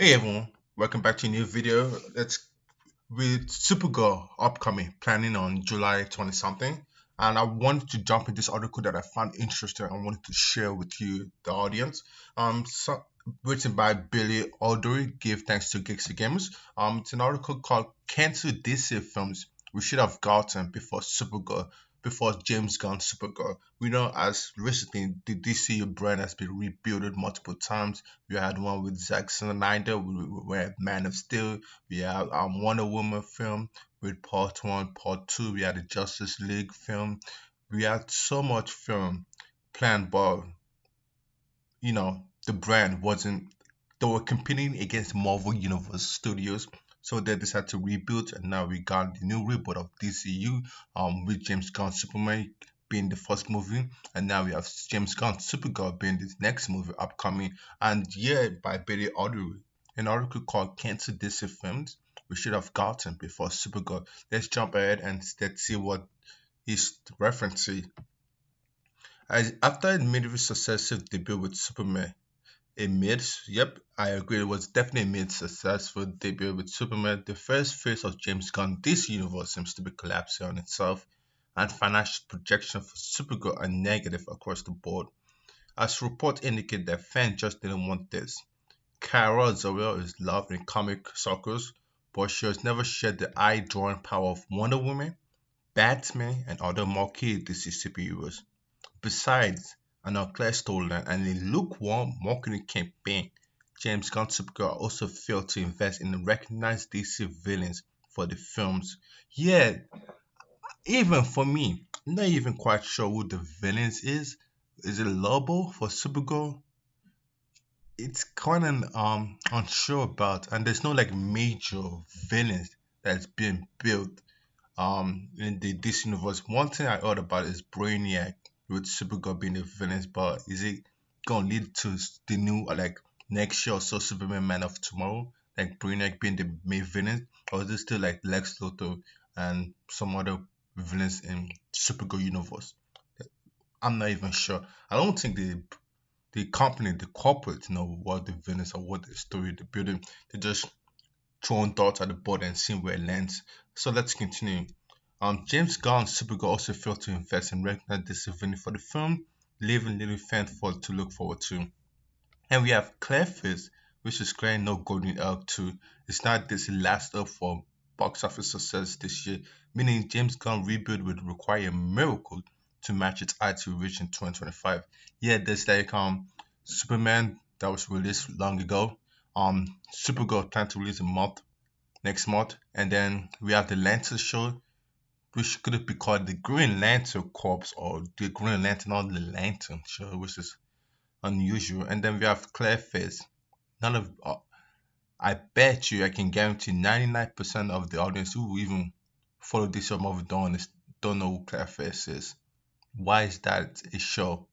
Hey everyone, welcome back to a new video. Let's with Supergirl upcoming, planning on July 20 something. And I wanted to jump in this article that I found interesting. I wanted to share with you, the audience. Written by Billy Aldery, Give Thanks to Geeks and Gamers. It's an article called Cancel DC Films We Should Have Gotten Before Supergirl, before James Gunn's Supergirl. We know as recently the DC brand has been rebuilt multiple times. We had one with Zack Snyder, we had Man of Steel, we had Wonder Woman film with part one, part two. We had the Justice League film. We had so much film planned, but the brand wasn't. They were competing against Marvel Universe Studios, so they decided to rebuild, and now we got the new reboot of DCU, with James Gunn Superman being the first movie, and now we have James Gunn Supergirl being the next movie upcoming, and yeah, by Billy Audrey, an article called Cancel DC Films We Should Have Gotten Before Supergirl. Let's jump ahead and let's see what he's referencing. After a mid successful debut with Superman, yep, I agree. It was definitely a mid successful debut with Superman. The first phase of James Gunn, this universe seems to be collapsing on itself, and financial projections for Supergirl are negative across the board. As reports indicate that fans just didn't want this. Kara Zor-El is loved in comic circles, but she has never shared the eye-drawing power of Wonder Woman, Batman, and other marquee DC superheroes. Besides an unclear storyline and a lukewarm marketing campaign, James Gunn Supergirl also failed to invest in recognized DC villains for the films. Yeah, even for me, I'm not even quite sure who the villains is. Is it Lobo for Supergirl? It's kind of unsure about, and there's no like major villains that's being built in the DC universe. One thing I heard about is Brainiac with Supergirl being the villains, but is it gonna lead to the new like next year or so Superman Man of Tomorrow, like Brainiac being the main villain, or is it still like Lex Luthor and some other villains in Supergirl universe? I'm not even sure. I don't think the company, the corporate, know what the villains or what the story they're building. They just throwing darts at the board and seeing where it lands. So let's continue. James Gunn's Supergirl also failed to invest in recognize this event for the film, leaving little fan for to look forward to. And we have Clearface, which is clearly no Golden Elk 2. It's not this last up for box office success this year, meaning James Gunn rebuild would require a miracle to match its height to reach in 2025. Yeah, there's like Superman that was released long ago. Supergirl planned to release a month next month, and then we have the Lantern show, which could be called the Green Lantern Corps or the Green Lantern or the Lantern show, which is unusual. And then we have Clearface. None of I bet you I can guarantee 99% of the audience who even follow this show movie don't know who Clearface is. Why is that a show?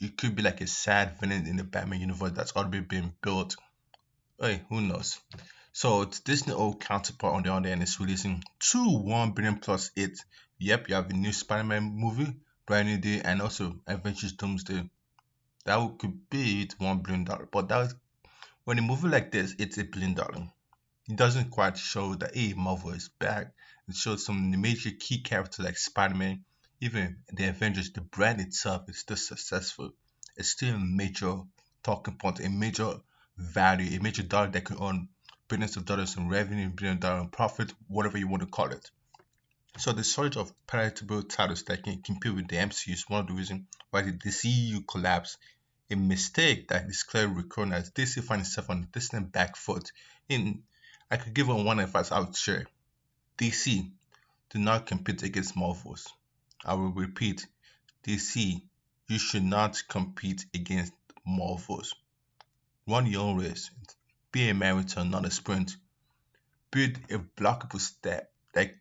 It could be like a sad villain in the Batman universe that's already been built. Hey, who knows? So it's Disney old counterpart on the other end is releasing two 1 billion plus hits. Yep, you have a new Spider-Man movie, brand new day, and also Avengers Doomsday. Could be it $1 billion. But when a movie like this, it's $1 billion. It doesn't quite show that hey, Marvel is back. It shows some major key characters like Spider-Man, even the Avengers, the brand itself is still successful. It's still a major talking point, a major value, a major dollar that can earn billions of dollars in revenue, $1 billion in profit, whatever you want to call it. So the shortage of palatable titles that can compete with the MCU is one of the reasons why the DCU collapsed. A mistake that is clearly recurring as DC finds itself on a distant back foot. In I could give one advice I would share. DC, do not compete against Marvels. I will repeat, DC, you should not compete against Marvels. Run your own race. Be a marathon, not a sprint. Build a blockable step that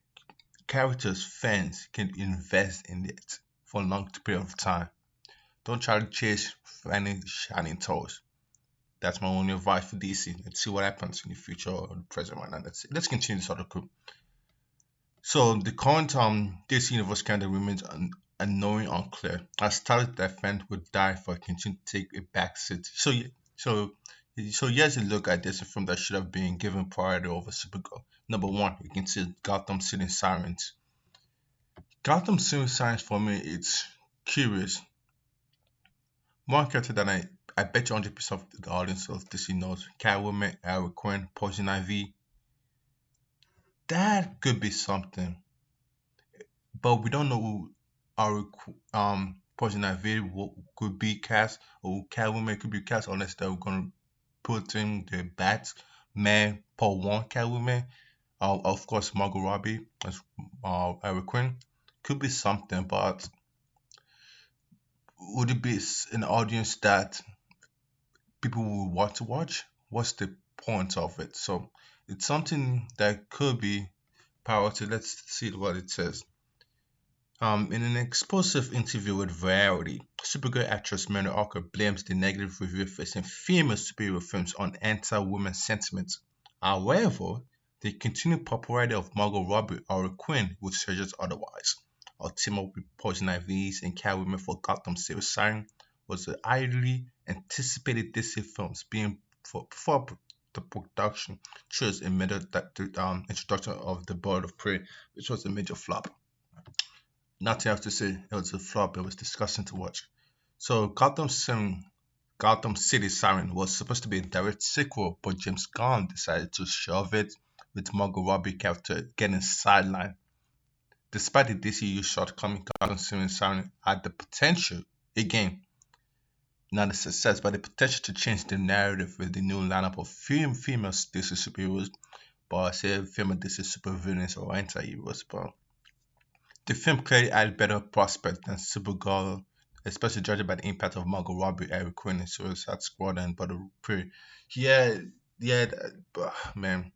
characters, fans can invest in it for a long period of time. Don't try to chase finding shining toys. That's my only advice for DC. Let's see what happens in the future or the present right now. Let's continue this article. So the current DC universe kind of remains unknowing, unclear. As started that fans would die for continue to take a back seat. So So here's a look at this film that should have been given priority over Supergirl. Number one, you can see Gotham City Sirens. Gotham City Sirens for me, it's curious. One character that I bet you 100% of the audience of DC knows, Catwoman, Harley Quinn, Poison Ivy. That could be something, but we don't know who our Poison Ivy could be cast or Catwoman could be cast unless they're gonna put in the Batman Paul One Catwoman. Of course, Margot Robbie as Harley Quinn could be something, but would it be an audience that people will want to watch? What's the point of it? So it's something that could be power to. Let's see what it says. In an explosive interview with Variety, Supergirl actress Mary Walker blames the negative review facing female superhero films on anti-women sentiments. However, the continued popularity of Margot Robbie or Quinn would suggest otherwise. Our team up with Poison Ivy's and Catwoman for Gotham City Siren was the highly anticipated DC films being before the production chose a major introduction of the Bird of Prey, which was a major flop. Nothing else to say. It was a flop. It was disgusting to watch. So Gotham City Siren was supposed to be a direct sequel, but James Gunn decided to shelve it with Margot Robbie character getting sidelined. Despite the DCU shortcoming, Gotham City Siren had the potential, again, not a success, but the potential to change the narrative with the new lineup of female DC superheroes, but I say female DC supervillains or anti-heroes, but the film clearly had better prospects than Supergirl, especially judging by the impact of Margot Robbie, Eric Quinn, and Suicide Squad, and Butter Prey. Yeah, yeah, man.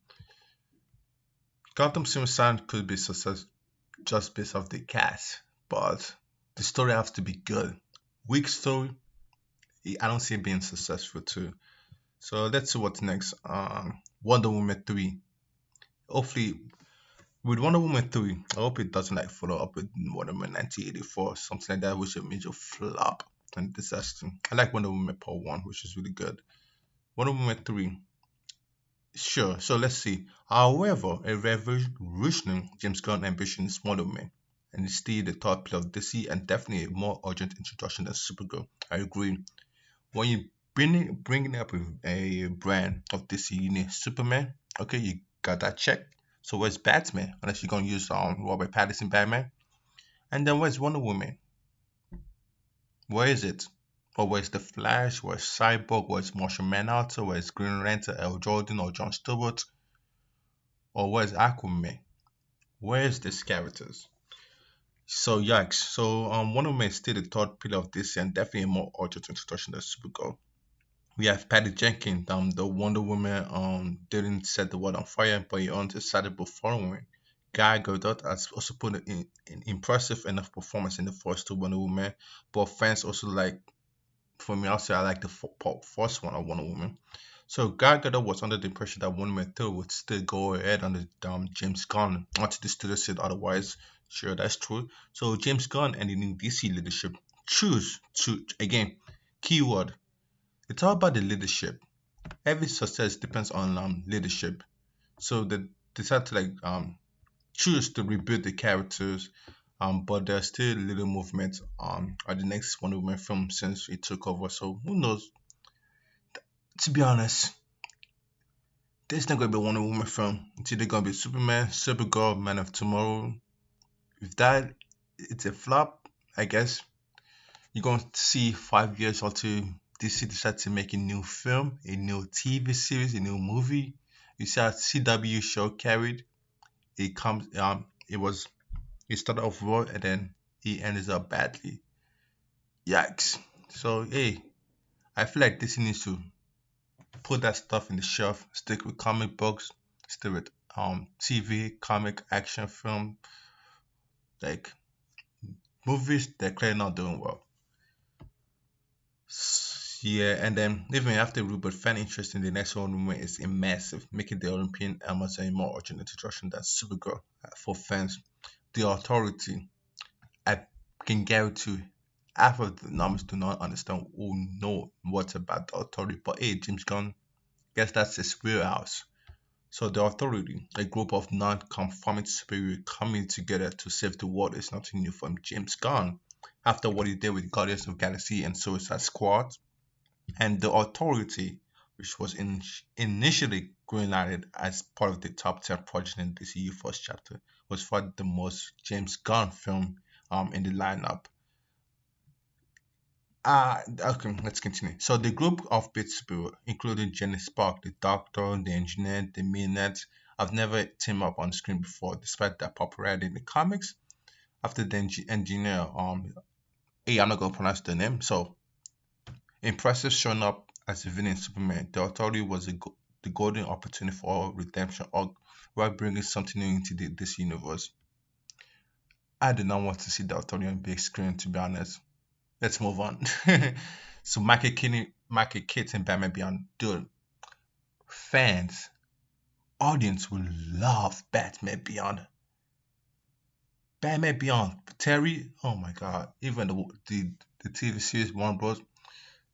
Gotham City Sound could be success just based off the cast, but the story has to be good. Weak story, I don't see it being successful too. So let's see what's next. Wonder Woman 3. Hopefully, with Wonder Woman 3, I hope it doesn't like follow up with Wonder Woman 1984, something like that, which is a major flop and disaster. I like Wonder Woman Part 1, which is really good. Wonder Woman 3, sure. So let's see. However, a revolutionary James Gunn ambition is Wonder Woman, and it's still the third play of DC and definitely a more urgent introduction than Supergirl. I agree. When you bringing up a brand of DC, you need Superman. Okay, you got that check. So where's Batman? Unless you're gonna use Robert Pattinson Batman. And then where's Wonder Woman? Where is it? Or where's the Flash? Where's Cyborg? Where's Martian Manhunter? Where's Green Lantern, L. Jordan or John Stewart? Or where's Aquaman? Where's these characters? So yikes. So Wonder Woman is still the third pillar of this and definitely a more urgent introduction than Supergirl. We have Patty Jenkins, the Wonder Woman didn't set the world on fire, but he earned a sizable following. Guy Gadot has also put in an impressive enough performance in the first two Wonder Woman, but fans also like, for me, also I like the first one of Wonder Woman. So Guy Gadot was under the impression that Wonder Woman 2 would still go ahead under James Gunn, until the studio said otherwise. Sure, that's true. So James Gunn and the new DC leadership choose to, again, keyword, it's all about the leadership. Every success depends on leadership. So they decide to like choose to rebuild the characters, but there's still little movement at the next Wonder Woman film since it took over. So who knows? To be honest, there's not gonna be a Wonder Woman film. It's either gonna be Superman, Supergirl, Man of Tomorrow. If that it's a flop, I guess you're going to see 5 years until DC decides to make a new film, a new TV series, a new movie. You see how CW show carried. It started off well and then it ended up badly. Yikes. So hey, I feel like DC needs to put that stuff in the shelf, stick with comic books, stick with TV, comic, action film, like movies, they're clearly not doing well. Yeah, and then even after reboot, fan interest in the next one movement is massive, making the Olympian Amazon a more urgent introduction than Supergirl for fans. The Authority, I can guarantee half of the numbers do not understand or know what about the Authority. But hey, James Gunn, Guess that's his wheelhouse. So the Authority, a group of non-conforming superheroes coming together to save the world, is nothing new from James Gunn. After what he did with Guardians of the Galaxy and Suicide Squad, and the Authority, which was initially greenlighted as part of the top 10 project in DCU first chapter, was for the most James Gunn film in the lineup. Okay, let's continue. So the group of Pittsburgh, including Jenny Spark, the Doctor, the Engineer, the Minette, have never teamed up on screen before, despite their popularity in the comics. After the Engineer, I'm not gonna pronounce the name. So impressive showing up as a villain in Superman. The Authority was the golden opportunity for redemption, or while bringing something new into this universe. I did not want to see the Authority on big screen, to be honest. Let's move on. So Michael Keaton, Batman Beyond, dude, fans, audience will love Batman Beyond. Batman Beyond, Terry, oh my God, even the TV series One Bros,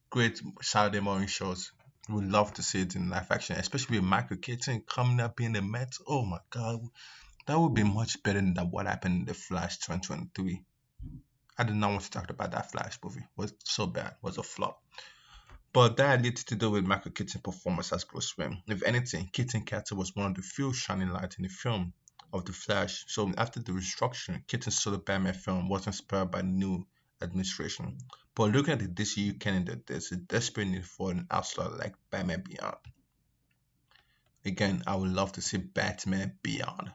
great Saturday morning shows. Would love to see it in live action, especially with Michael Keaton coming up in the Met. Oh my God, that would be much better than what happened in the Flash 2023. I did not want to talk about that Flash movie. It was so bad. It was a flop. But that had little to do with Michael Keaton's performance as Bruce Wayne. If anything, Keaton character was one of the few shining lights in the film of The Flash. So after the restructuring, Keaton's solo Batman film was inspired by the new administration. But looking at the DCU calendar, there's a desperate need for an outlaw like Batman Beyond. Again, I would love to see Batman Beyond.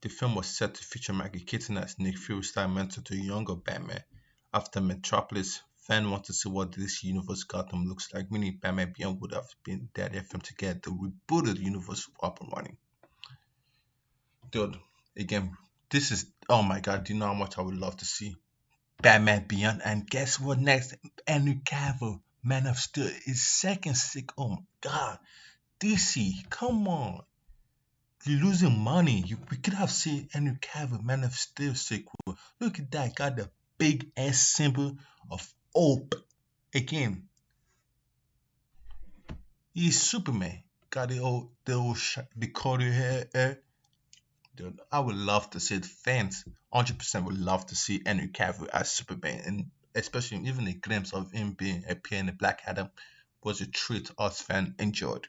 The film was set to feature Michael Keaton as Nick Fury-style mentor to a younger Batman. After Metropolis, fans want to see what this universe Gotham looks like, meaning Batman Beyond would have been the idea for him to get the rebooted universe up and running. Dude, again, this is, oh my God, do you know how much I would love to see Batman Beyond? And guess what next? Henry Cavill, Man of Steel, is second sick. Oh my God. DC, come on. You're losing money. We could have seen Henry Cavill, Man of Steel sequel. Look at that. Got the big S symbol of hope. Again, he's Superman. Got the curly hair. Dude, I would love to see it. Fans, 100% would love to see Henry Cavill as Superman, and especially even a glimpse of him being appearing in Black Adam was a treat us fans enjoyed.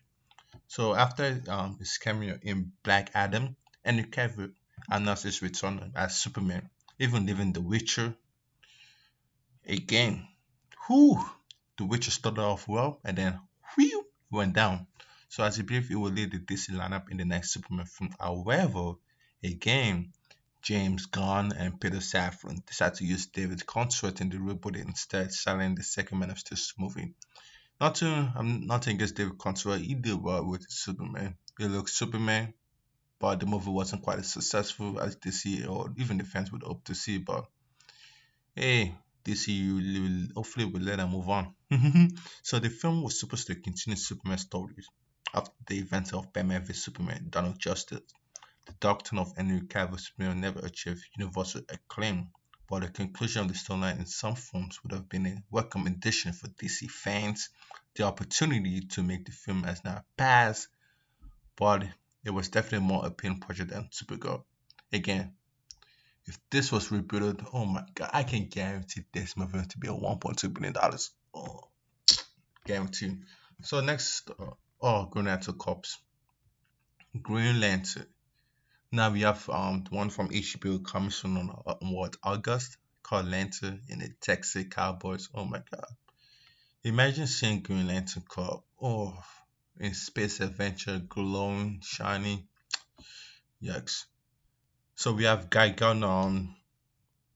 So after his cameo in Black Adam, Henry Cavill announced his return as Superman, even leaving The Witcher again. Whew, The Witcher started off well and then whew, went down. So as he believed he will lead the DC lineup in the next Superman film. However, again, James Gunn and Peter Safran decided to use David Consort in the reboot instead, selling the second Man of Steel movie. I'm not against David Consort. He did well with Superman. He looked Superman, but the movie wasn't quite as successful as DC or even the fans would hope to see. But hey, DC will hopefully will let them move on. So the film was supposed to continue Superman stories after the events of Batman v Superman: Dawn of Justice. The doctrine of Henry Cavill Superman never achieved universal acclaim, but the conclusion of the storyline in some forms would have been a welcome addition for DC fans. The opportunity to make the film has now passed, but it was definitely a more appealing project than Supergirl. Again, if this was rebooted, oh my God, I can guarantee this movie to be a $1.2 billion. Oh, guarantee. So next, Green Lantern Corps. Green Lantern. Now we have the one from HBO coming soon on what, August, called Lantern in the Texas Cowboys. Oh my God. Imagine seeing Green Lantern Corps. Oh, in space adventure, glowing, shiny. Yucks. So we have Guy Gardner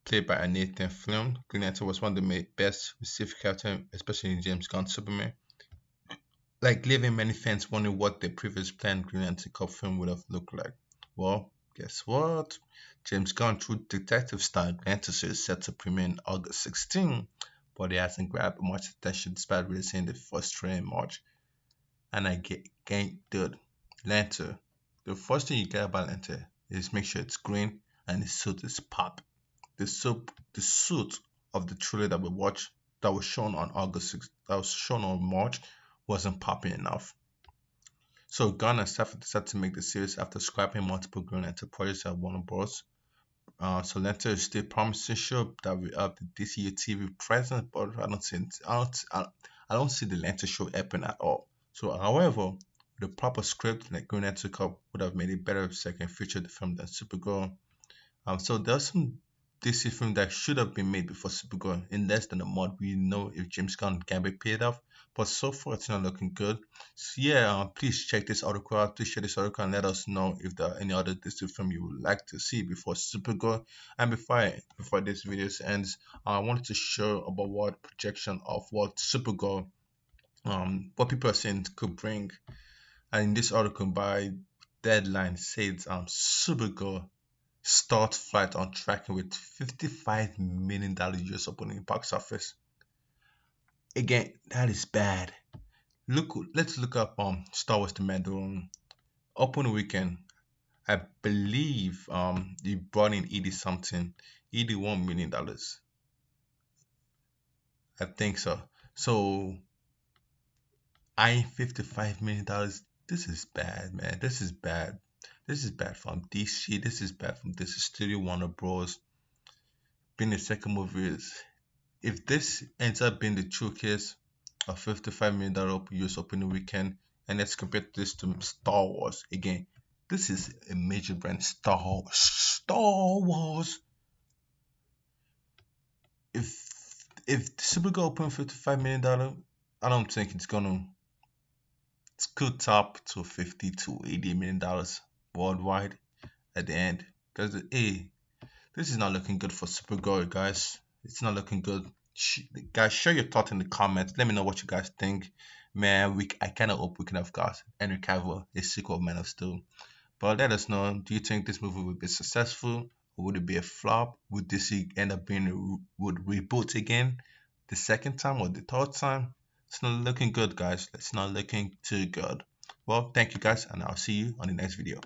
played by Nathan Fillion. Green Lantern was one of the best received characters, especially in James Gunn Superman. Like leaving many fans wondering what the previous planned Green Lantern Corps film would have looked like. Well, guess what? James Gunn True Detective style Green Lantern series set to premiere in August 16, but it hasn't grabbed much attention despite releasing the first trailer in March. And I get dude, Lantern. The first thing you get about Lantern is make sure it's green and the suit is pop. The suit of the trailer that we watched that was shown on August 6th, that was shown on March wasn't popping enough. So Gunn and Safran decided to make the series after scrapping multiple Green Lantern projects at Warner Bros. So Lantern is still promising show that will have the DCU TV presence, but I don't see the Lantern show happening at all. So however, with a proper script, like Green Lantern Cup would have made it better if second feature the film than Supergirl. So there's some DC film that should have been made before Supergirl. In less than a month, we know if James Gunn can be paid off. But so far, it's not looking good. So yeah, please check this article out. Please share this article and let us know if there are any other DC film you would like to see before Supergirl. And before this video ends, I wanted to share about what projection of what Supergirl, what people are saying could bring. And in this article by Deadline says Supergirl start flight on tracking with $55 million US opening box office. Again, that is bad. Let's look up Star Wars: The Mandalorian opening weekend. I believe they brought in 80 something, $81 million. I think so. So I $55 million. This is bad, man. This is bad. This is bad from DC. This is bad from this studio Warner Bros. Being the second movie is if this ends up being the true case of $55 million US opening weekend, and let's compare this to Star Wars again. This is a major brand, Star Wars. If Supergirl open $55 million, I don't think it's gonna. It could top to $50 to $80 million worldwide at the end. Because this is not looking good for Supergirl, guys. It's not looking good. Guys, share your thoughts in the comments. Let me know what you guys think. Man, I kind of hope we can have got Henry Cavill, a sequel of Man of Steel. But let us know. Do you think this movie would be successful, or would it be a flop? Would this end up being would reboot again, the second time or the third time? It's not looking good, guys. It's not looking too good. Well, thank you guys, and I'll see you on the next video.